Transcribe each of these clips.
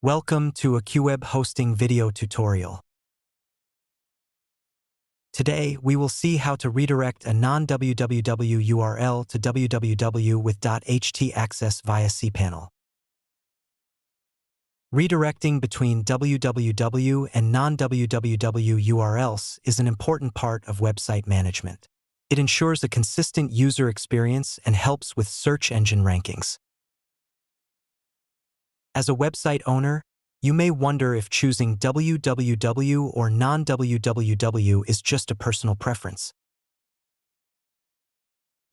Welcome to AccuWeb Hosting video tutorial. Today, we will see how to redirect a non-www URL to www with htaccess via cPanel. Redirecting between www and non-www URLs is an important part of website management. It ensures a consistent user experience and helps with search engine rankings. As a website owner, you may wonder if choosing www or non-www is just a personal preference.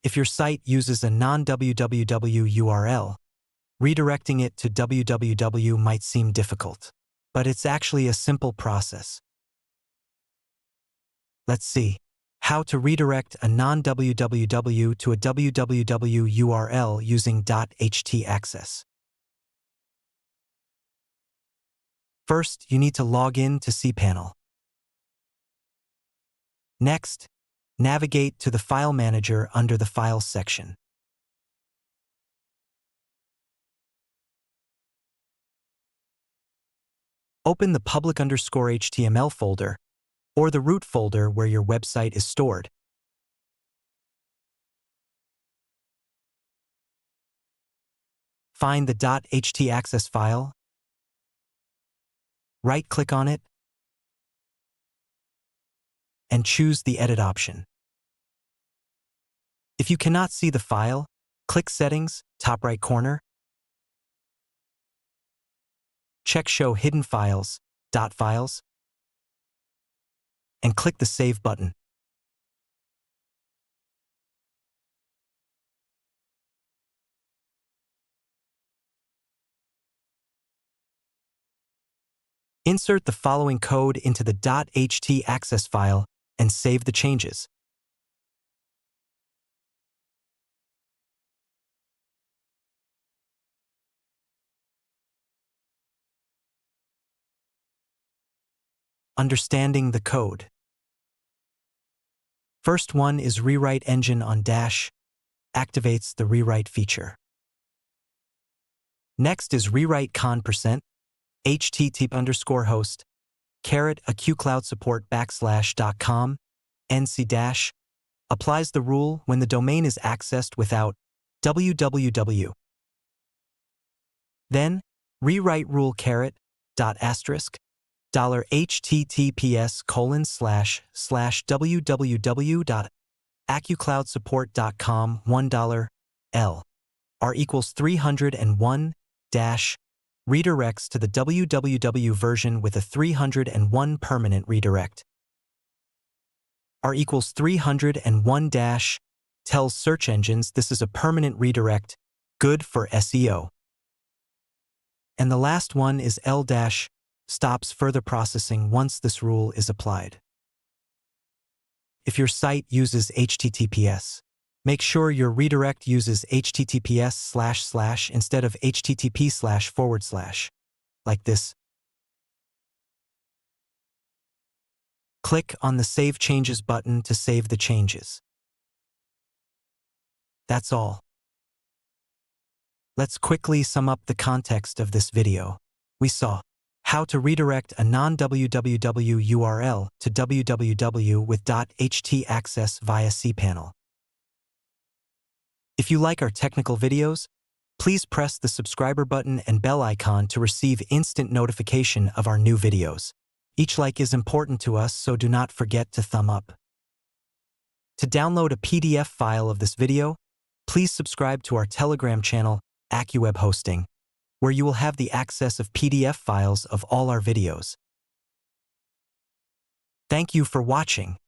If your site uses a non-www URL, redirecting it to www might seem difficult, but it's actually a simple process. Let's see how to redirect a non-www to a www URL using htaccess. First, you need to log in to cPanel. Next, navigate to the File Manager under the Files section. Open the public_HTML folder or the root folder where your website is stored. Find the htaccess file. Right-click on it and choose the Edit option. If you cannot see the file, click Settings, top right corner. Check Show Hidden Files, .files, and click the Save button. Insert the following code into the htaccess file and save the changes. Understanding the code. First one is Rewrite Engine on dash, activates the rewrite feature. Next is Rewrite con %, http_host, /AccuCloudSupport /.com, nc-, applies the rule when the domain is accessed without www. Then, rewrite rule $https://www.AccuCloudSupport.com $1 r equals 301 redirects to the www version with a 301 permanent redirect. R equals 301 tells search engines this is a permanent redirect, good for SEO. And the last one is L- stops further processing once this rule is applied. If your site uses HTTPS, make sure your redirect uses https:// instead of http://, like this. Click on the Save Changes button to save the changes. That's all. Let's quickly sum up the context of this video. We saw how to redirect a non-www URL to www with htaccess via cPanel. If you like our technical videos, please press the subscriber button and bell icon to receive instant notification of our new videos. Each like is important to us, so do not forget to thumb up. To download a PDF file of this video, please subscribe to our Telegram channel, AccuWeb Hosting, where you will have the access of PDF files of all our videos. Thank you for watching.